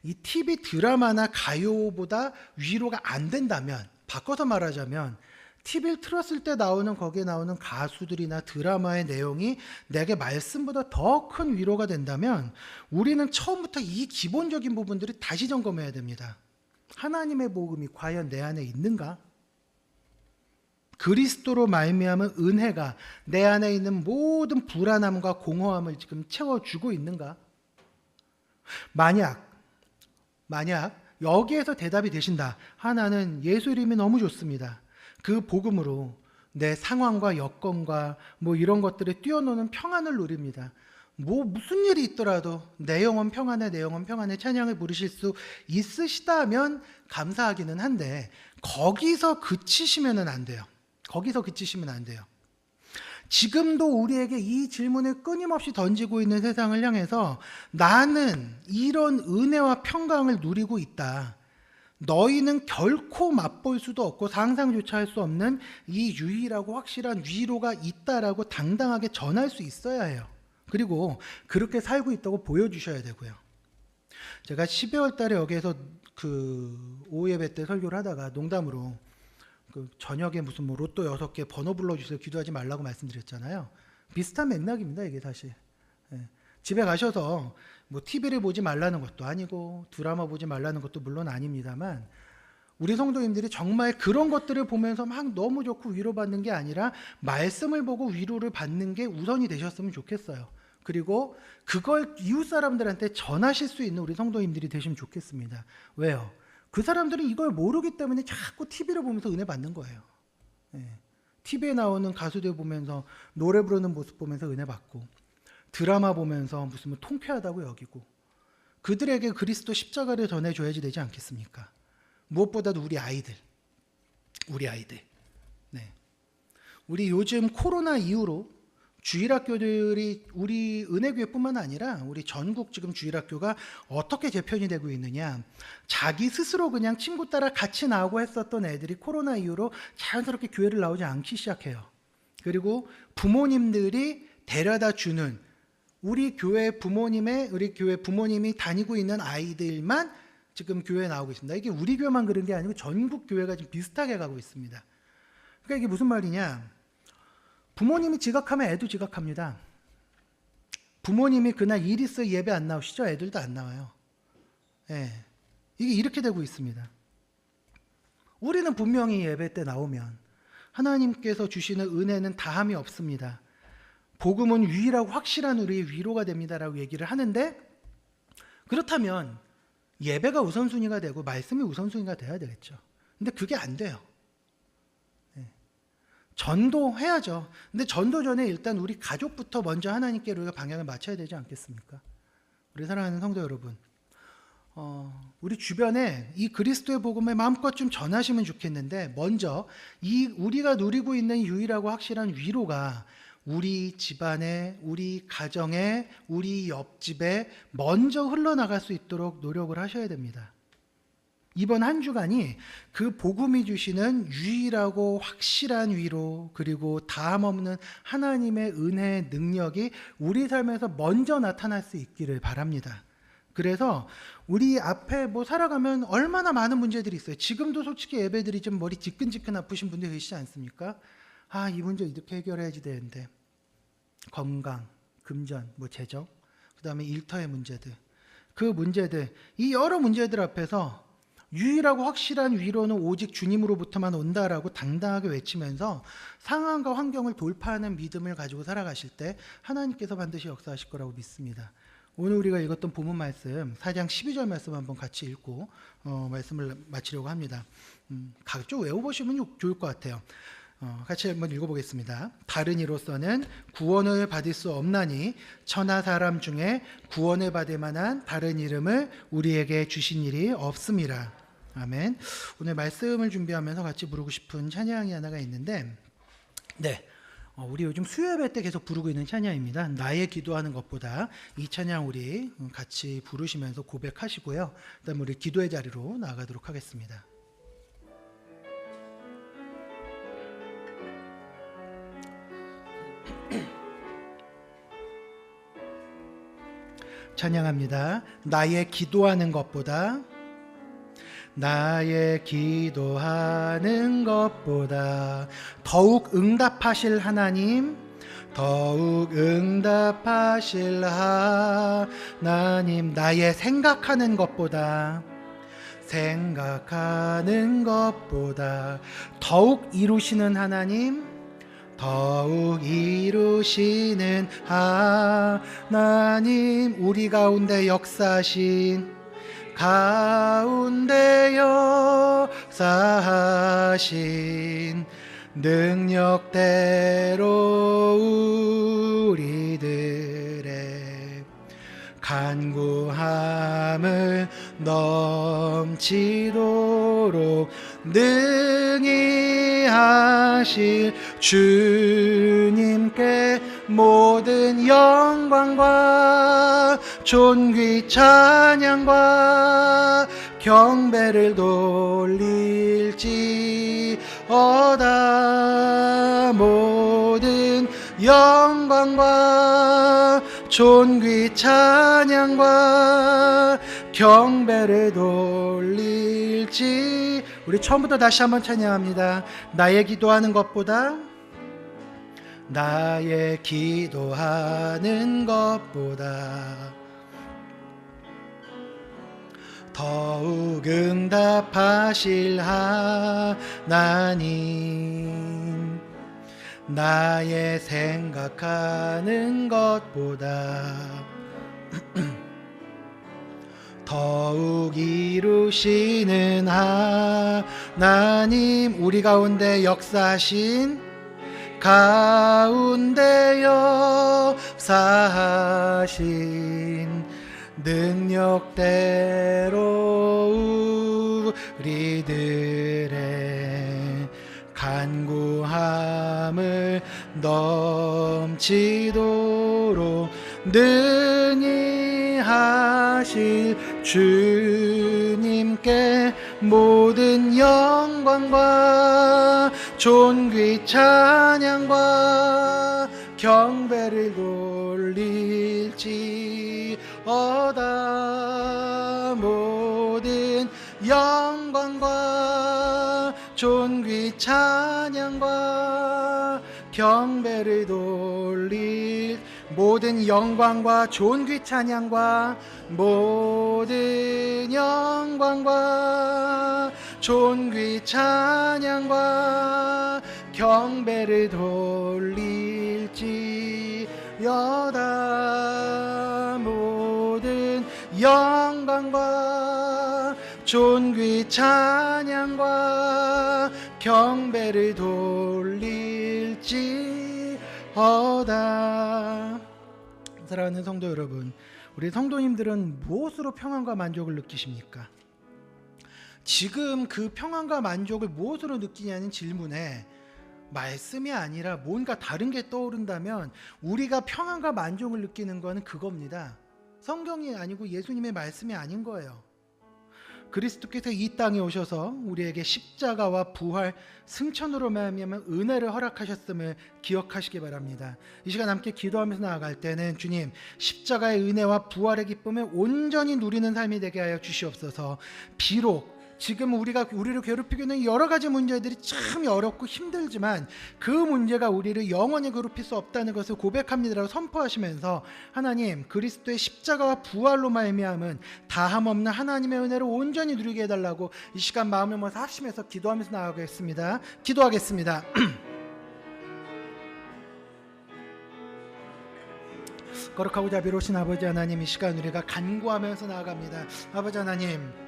이 TV 드라마나 가요보다 위로가 안 된다면, 바꿔서 말하자면 TV를 틀었을 때 거기에 나오는 가수들이나 드라마의 내용이 내게 말씀보다 더 큰 위로가 된다면 우리는 처음부터 이 기본적인 부분들을 다시 점검해야 됩니다. 하나님의 복음이 과연 내 안에 있는가? 그리스도로 말미암은 은혜가 내 안에 있는 모든 불안함과 공허함을 지금 채워주고 있는가? 만약 여기에서 대답이 되신다. 나는 예수 이름이 너무 좋습니다. 그 복음으로 내 상황과 여건과 이런 것들을 뛰어노는 평안을 누립니다. 무슨 일이 있더라도 내 영혼 평안해 찬양을 부르실 수 있으시다면 감사하기는 한데 거기서 그치시면 안 돼요. 지금도 우리에게 이 질문을 끊임없이 던지고 있는 세상을 향해서 나는 이런 은혜와 평강을 누리고 있다. 너희는 결코 맛볼 수도 없고 상상조차 할 수 없는 이 유일하고 확실한 위로가 있다라고 당당하게 전할 수 있어야 해요. 그리고 그렇게 살고 있다고 보여주셔야 되고요. 제가 12월 달에 여기에서 오후 예배 때 설교를 하다가 농담으로 저녁에 무슨 로또 6개 번호 불러주세요 기도하지 말라고 말씀드렸잖아요. 비슷한 맥락입니다. 이게 사실. 집에 가셔서 TV를 보지 말라는 것도 아니고 드라마 보지 말라는 것도 물론 아닙니다만 우리 성도님들이 정말 그런 것들을 보면서 막 너무 좋고 위로받는 게 아니라 말씀을 보고 위로를 받는 게 우선이 되셨으면 좋겠어요. 그리고 그걸 이웃 사람들한테 전하실 수 있는 우리 성도님들이 되시면 좋겠습니다. 왜요? 그 사람들은 이걸 모르기 때문에 자꾸 TV를 보면서 은혜 받는 거예요. TV에 나오는 가수들 보면서 노래 부르는 모습 보면서 은혜 받고 드라마 보면서 무슨 통쾌하다고 여기고 그들에게 그리스도 십자가를 전해줘야지 되지 않겠습니까? 무엇보다도 우리 아이들. 우리 요즘 코로나 이후로 주일학교들이 우리 은혜교회뿐만 아니라 우리 전국 지금 주일학교가 어떻게 재편이 되고 있느냐, 자기 스스로 그냥 친구 따라 같이 나오고 했었던 애들이 코로나 이후로 자연스럽게 교회를 나오지 않기 시작해요. 그리고 부모님들이 데려다 주는 우리 교회 부모님이 다니고 있는 아이들만 지금 교회에 나오고 있습니다. 이게 우리 교회만 그런 게 아니고 전국 교회가 지금 비슷하게 가고 있습니다. 그러니까 이게 무슨 말이냐? 부모님이 지각하면 애도 지각합니다. 부모님이 그날 일 있어 예배 안 나오시죠? 애들도 안 나와요. 이게 이렇게 되고 있습니다. 우리는 분명히 예배 때 나오면 하나님께서 주시는 은혜는 다함이 없습니다. 복음은 유일하고 확실한 우리의 위로가 됩니다라고 얘기를 하는데, 그렇다면 예배가 우선순위가 되고 말씀이 우선순위가 돼야 되겠죠. 근데 그게 안 돼요. 전도해야죠. 근데 전도 전에 일단 우리 가족부터 먼저 하나님께 우리가 방향을 맞춰야 되지 않겠습니까? 우리 사랑하는 성도 여러분, 우리 주변에 이 그리스도의 복음을 마음껏 좀 전하시면 좋겠는데, 먼저 이 우리가 누리고 있는 유일하고 확실한 위로가 우리 집안에, 우리 가정에, 우리 옆집에 먼저 흘러나갈 수 있도록 노력을 하셔야 됩니다. 이번 한 주간이 그 복음이 주시는 유일하고 확실한 위로, 그리고 다함없는 하나님의 은혜의 능력이 우리 삶에서 먼저 나타날 수 있기를 바랍니다. 그래서 우리 앞에 살아가면 얼마나 많은 문제들이 있어요. 지금도 솔직히 예배들이 좀 머리 지끈지끈 아프신 분들 계시지 않습니까? 이 문제 이렇게 해결해야지 되는데, 건강, 금전, 재정, 그 다음에 일터의 문제들, 그 문제들, 이 여러 문제들 앞에서 유일하고 확실한 위로는 오직 주님으로부터만 온다라고 당당하게 외치면서 상황과 환경을 돌파하는 믿음을 가지고 살아가실 때 하나님께서 반드시 역사하실 거라고 믿습니다. 오늘 우리가 읽었던 본문 말씀 4장 12절 말씀 한번 같이 읽고 말씀을 마치려고 합니다. 각종 외워보시면 좋을 것 같아요. 같이 한번 읽어보겠습니다. 다른 이로서는 구원을 받을 수 없나니 천하 사람 중에 구원을 받을 만한 다른 이름을 우리에게 주신 일이 없음이라. 아멘. 오늘 말씀을 준비하면서 같이 부르고 싶은 찬양이 하나가 있는데, 우리 요즘 수요예배 때 계속 부르고 있는 찬양입니다. 나의 기도하는 것보다. 이 찬양 우리 같이 부르시면서 고백하시고요. 그다음에 우리 기도의 자리로 나아가도록 하겠습니다. 찬양합니다. 나의 기도하는 것보다, 나의 기도하는 것보다 더욱 응답하실 하나님, 더욱 응답하실 하나님, 나의 생각하는 것보다, 생각하는 것보다 더욱 이루시는 하나님, 더욱 이루시는 하나님, 우리 가운데 역사하신, 가운데 역사하신 능력대로 우리들의 간구함을 넘치도록 능히 하실 주님께 모든 영광과 존귀 찬양과 경배를 돌릴지어다. 모든 영광과 존귀 찬양과 경배를 돌릴지. 우리 처음부터 다시 한번 찬양합니다. 나의 기도하는 것보다, 나의 기도하는 것보다 더욱 응답하실 하나님, 나의 생각하는 것보다 더욱 이루시는 하나님, 우리 가운데 역사하신, 가운데 역사하신 능력대로 우리들의 간구함을 넘치도록 능히 하실 주님께 모든 영광과 존귀 찬양과 경배를 돌릴지어다. 모든 영광과 존귀 찬양과 경배를 돌릴, 모든 영광과 존귀 찬양과, 모든 영광과 존귀 찬양과 경배를 돌릴지어다. 모든 영광과 존귀 찬양과 경배를 돌릴지어다. 사랑하는 성도 여러분, 우리 성도님들은 무엇으로 평안과 만족을 느끼십니까? 지금 그 평안과 만족을 무엇으로 느끼냐는 질문에 말씀이 아니라 뭔가 다른 게 떠오른다면 우리가 평안과 만족을 느끼는 것은 그겁니다. 성경이 아니고 예수님의 말씀이 아닌 거예요. 그리스도께서 이 땅에 오셔서 우리에게 십자가와 부활, 승천으로 말미암아 은혜를 허락하셨음을 기억하시기 바랍니다. 이 시간 함께 기도하면서 나아갈 때는 주님, 십자가의 은혜와 부활의 기쁨을 온전히 누리는 삶이 되게 하여 주시옵소서. 비록 지금 우리를 괴롭히고 있는 여러 가지 문제들이 참 어렵고 힘들지만 그 문제가 우리를 영원히 괴롭힐 수 없다는 것을 고백합니다라고 선포하시면서 하나님, 그리스도의 십자가와 부활로 말미암은 다함 없는 하나님의 은혜를 온전히 누리게 해달라고 이 시간 마음을 모아서 합심해서 기도하면서 나아가겠습니다. 기도하겠습니다. 거룩하고 자비로우신 아버지 하나님, 이 시간 우리가 간구하면서 나아갑니다. 아버지 하나님,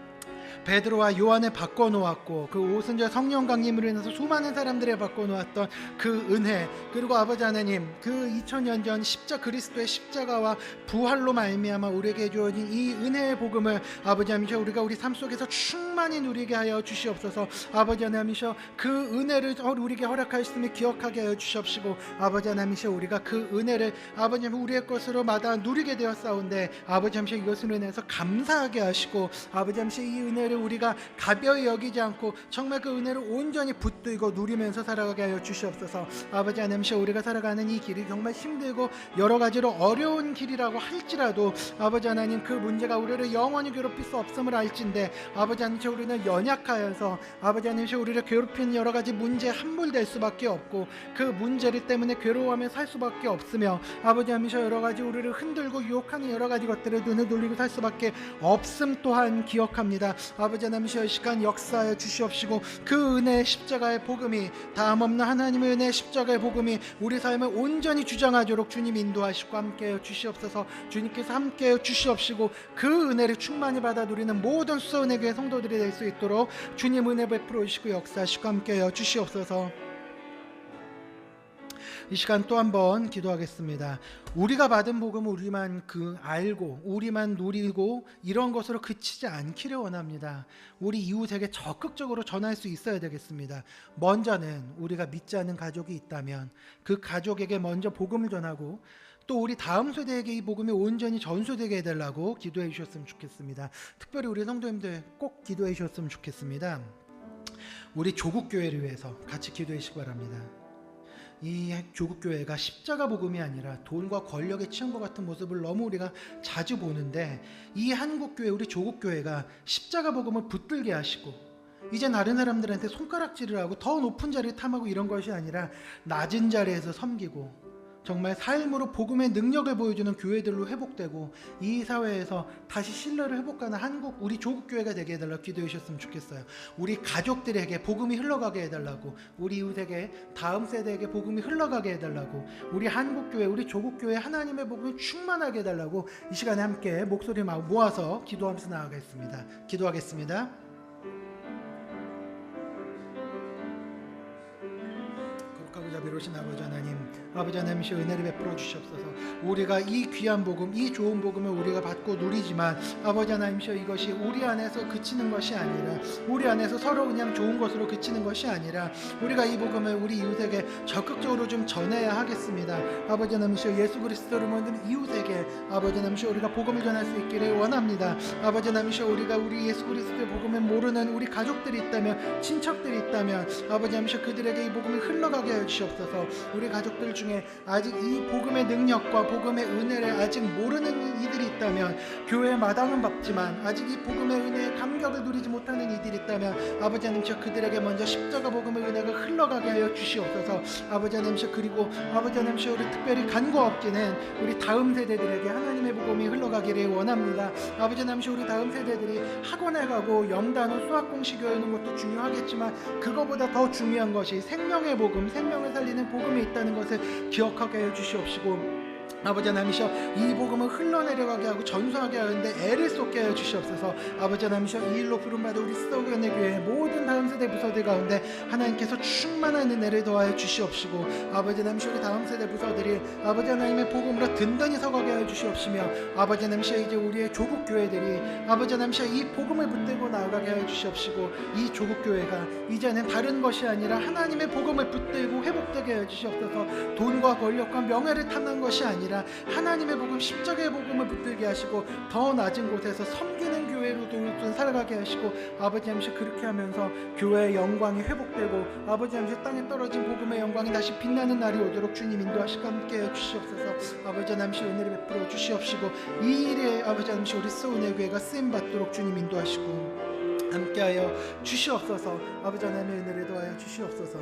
베드로와 요한을 바꿔놓았고 그 오순절 성령 강림으로 인해서 수많은 사람들을 바꿔놓았던 그 은혜, 그리고 아버지 하나님, 그 2000년 전 그리스도의 십자가와 부활로 말미암아 우리에게 주어진 이 은혜의 복음을 아버지 하나님, 우리가 우리 삶 속에서 충만히 누리게 하여 주시옵소서. 아버지 하나님, 그 은혜를 우리에게 허락하셨음을 기억하게 하여 주시옵시고, 아버지 하나님, 우리가 그 은혜를 아버지 하나님 우리의 것으로 마다 누리게 되었사온데 아버지 하나님, 이것으로 인해서 감사하게 하시고, 아버지 하나님, 이 은혜를 우리가 가벼이 여기지 않고 정말 그 은혜를 온전히 붙들고 누리면서 살아가게 하여 주시옵소서. 아버지 하나님, 우리가 살아가는 이 길이 정말 힘들고 여러 가지로 어려운 길이라고 할지라도 아버지 하나님, 그 문제가 우리를 영원히 괴롭힐 수 없음을 알진데 아버지 하나님, 우리는 연약하여서 아버지 하나님, 우리를 괴롭히는 여러 가지 문제에 함몰될 수밖에 없고 그 문제를 때문에 괴로워하며 살 수밖에 없으며 아버지 하나님, 여러 가지 우리를 흔들고 유혹하는 여러 가지 것들을 눈을 돌리고 살 수밖에 없음 또한 기억합니다. 아버지 하나님, 이 시간 역사하여 주시옵시고 그 은혜의 십자가의 복음이, 다함없는 하나님의 은혜의 십자가의 복음이 우리 삶을 온전히 주장하도록 주님 인도하시고 함께하여 주시옵소서. 주님께서 함께하여 주시옵시고 그 은혜를 충만히 받아 누리는 모든 수서은혜 교회 성도들이 될 수 있도록 주님 은혜 베풀어 주시고 역사하시고 함께하여 주시옵소서. 이 시간 또 한번 기도하겠습니다. 우리가 받은 복음을 우리만 알고 우리만 누리고 이런 것으로 그치지 않기를 원합니다. 우리 이웃에게 적극적으로 전할 수 있어야 되겠습니다. 먼저는 우리가 믿지 않는 가족이 있다면 그 가족에게 먼저 복음을 전하고 또 우리 다음 세대에게 이 복음이 온전히 전수되게 해달라고 기도해 주셨으면 좋겠습니다. 특별히 우리 성도님들 꼭 기도해 주셨으면 좋겠습니다. 우리 조국교회를 위해서 같이 기도해 주시기 바랍니다. 이 조국교회가 십자가 복음이 아니라 돈과 권력에 취한 것 같은 모습을 너무 우리가 자주 보는데, 이 한국교회, 우리 조국교회가 십자가 복음을 붙들게 하시고 이제 다른 사람들한테 손가락질을 하고 더 높은 자리를 탐하고 이런 것이 아니라 낮은 자리에서 섬기고 정말 삶으로 복음의 능력을 보여주는 교회들로 회복되고 이 사회에서 다시 신뢰를 회복하는 한국, 우리 조국교회가 되게 해달라고 기도해 주셨으면 좋겠어요. 우리 가족들에게 복음이 흘러가게 해달라고, 우리 이웃에게, 다음 세대에게 복음이 흘러가게 해달라고, 우리 한국교회, 우리 조국교회 하나님의 복음이 충만하게 해달라고 이 시간에 함께 목소리 모아서 기도하면서 나아가겠습니다. 기도하겠습니다. 거룩하고 자비로우신 아버지 하나님, 아버지 하나님, 은혜를 베풀어 주시옵소서. 우리가 이 귀한 복음, 이 좋은 복음을 우리가 받고 누리지만 아버지 하나님, 이것이 우리 안에서 그치는 것이 아니라, 우리 안에서 서로 그냥 좋은 것으로 그치는 것이 아니라 우리가 이 복음을 우리 이웃에게 적극적으로 좀 전해야 하겠습니다. 아버지 하나님, 예수 그리스도를 믿는 이웃에게 아버지 하나님, 우리가 복음을 전할 수 있기를 원합니다. 아버지 하나님, 우리가 우리 예수 그리스도의 복음을 모르는 우리 가족들이 있다면, 친척들이 있다면 아버지 하나님, 그들에게 이 복음이 흘러가게 하여 주시옵소서. 우리 가족들 중에 아직 이 복음의 능력과 복음의 은혜를 아직 모르는 이들이 있다면, 교회 마당은 밟지만 아직 이 복음의 은혜의 감격을 누리지 못하는 이들이 있다면 아버지 하나님, 그들에게 먼저 십자가 복음의 은혜가 흘러가게 하여 주시옵소서. 아버지 하나님, 그리고 아버지 하나님, 우리 특별히 간구없기는 우리 다음 세대들에게 하나님의 복음이 흘러가기를 원합니다. 아버지 하나님, 우리 다음 세대들이 학원에 가고 영단어 수학 공식 외우는 것도 중요하겠지만 그거보다 더 중요한 것이 생명의 복음, 생명을 살리는 복음이 있다는 것을 기억하게 해주시옵시고, 아버지 하나님, 이 복음을 흘러내려가게 하고 전수하게 하는데 애를 쏟게 하여 주시옵소서. 아버지 하나님, 이 일로 부름받은 우리 스토그연의 교회 모든 다음 세대 부서들 가운데 하나님께서 충만한 은혜를 더하여 주시옵시고, 아버지 하나님, 우리 다음 세대 부서들이 아버지 하나님의 복음으로 든든히 서가게 하여 주시옵시며, 아버지 하나님, 이제 우리의 조국 교회들이 아버지 하나님, 이 복음을 붙들고 나아가게 하여 주시옵시고, 이 조국 교회가 이제는 다른 것이 아니라 하나님의 복음을 붙들고 회복되게 하여 주시옵소서. 돈과 권력과 명예를 탐난 것이 아니라 하나님의 복음, 십자가의 복음을 붙들게 하시고 더 낮은 곳에서 섬기는 교회로 모든 살아가게 하시고 아버지 하나님 그렇게 하면서 교회의 영광이 회복되고 아버지 하나님 땅에 떨어진 복음의 영광이 다시 빛나는 날이 오도록 주님 인도하시고 함께해 주시옵소서. 아버지 하나님 은혜를 베풀어 주시옵시고 이 일에 아버지 하나님 우리 스온의 교회가 쓰임받도록 주님 인도하시고 함께하여 주시옵소서. 아버지 하나님의 은혜를 더하여 주시옵소서.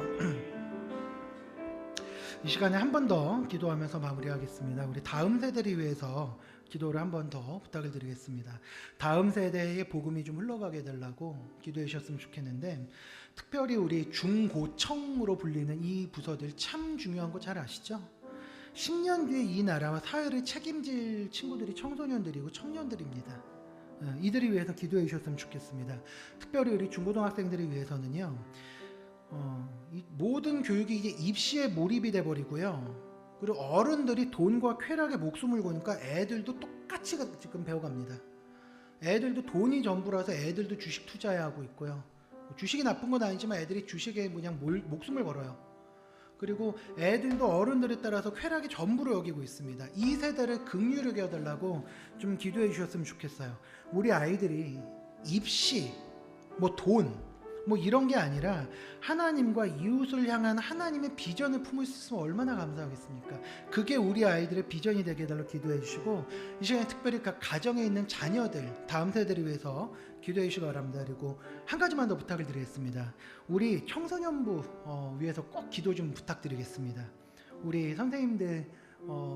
이 시간에 한 번 더 기도하면서 마무리하겠습니다. 우리 다음 세대를 위해서 기도를 한 번 더 부탁을 드리겠습니다. 다음 세대의 복음이 좀 흘러가게 되려고 기도해 주셨으면 좋겠는데, 특별히 우리 중고청으로 불리는 이 부서들 참 중요한 거 잘 아시죠? 10년 뒤에 이 나라와 사회를 책임질 친구들이 청소년들이고 청년들입니다. 이들을 위해서 기도해 주셨으면 좋겠습니다. 특별히 우리 중고등학생들을 위해서는요, 이 모든 교육이 이제 입시에 몰입이 돼 버리고요. 그리고 어른들이 돈과 쾌락에 목숨을 거니까 애들도 똑같이 지금 배워갑니다. 애들도 돈이 전부라서 애들도 주식 투자해 하고 있고요. 주식이 나쁜 건 아니지만 애들이 주식에 그냥 목숨을 걸어요. 그리고 애들도 어른들에 따라서 쾌락이 전부로 여기고 있습니다. 이 세대를 긍휼하게 해달라고 좀 기도해 주셨으면 좋겠어요. 우리 아이들이 입시, 돈, 이런 게 아니라 하나님과 이웃을 향한 하나님의 비전을 품을 수 있으면 얼마나 감사하겠습니까? 그게 우리 아이들의 비전이 되게 해달라고 기도해 주시고, 이 시간에 특별히 각 가정에 있는 자녀들, 다음 세대를 위해서 기도해 주시기 바랍니다. 그리고 한 가지만 더 부탁을 드리겠습니다. 우리 청소년부 위해서 꼭 기도 좀 부탁드리겠습니다. 우리 선생님들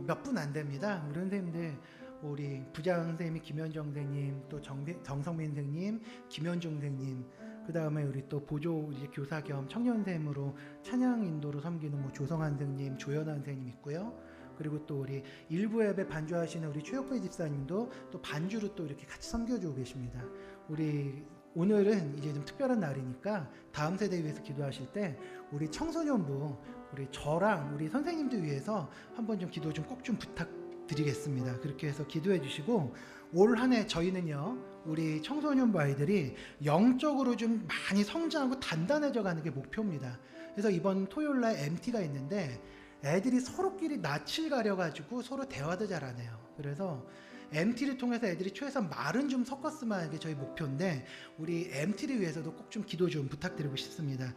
몇 분 안 됩니다. 우리 선생님들, 우리 부장 선생님이 김현정 선생님, 또 정성민 선생님, 김현중 선생님, 그 다음에 우리 또 보조 이제 교사 겸 청년 선생님으로 찬양 인도로 섬기는 조성한 선생님, 조연한 선생님 있고요. 그리고 또 우리 일부 예배 반주하시는 우리 최혁배 집사님도 또 반주로 또 이렇게 같이 섬겨주고 계십니다. 우리 오늘은 이제 좀 특별한 날이니까 다음 세대 위해서 기도하실 때 우리 청소년부, 우리 저랑 우리 선생님들 위해서 한번 좀 기도 좀 꼭 좀 부탁드리겠습니다. 그렇게 해서 기도해 주시고, 올 한 해 저희는요, 우리 청소년부 아이들이 영적으로 좀 많이 성장하고 단단해져 가는 게 목표입니다. 그래서 이번 토요일날 MT가 있는데 애들이 서로끼리 낯을 가려가지고 서로 대화도 잘 안 해요. 그래서 MT를 통해서 애들이 최소한 말은 좀 섞었으면 하는 게 저희 목표인데, 우리 MT를 위해서도 꼭 좀 기도 좀 부탁드리고 싶습니다.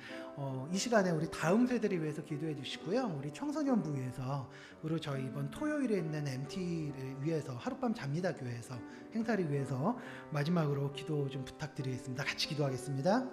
이 시간에 우리 다음 세대를 위해서 기도해 주시고요. 우리 청소년부 위해서, 그리고 저희 이번 토요일에 있는 MT를 위해서, 하룻밤 잡니다 교회에서 행사를 위해서 마지막으로 기도 좀 부탁드리겠습니다. 같이 기도하겠습니다.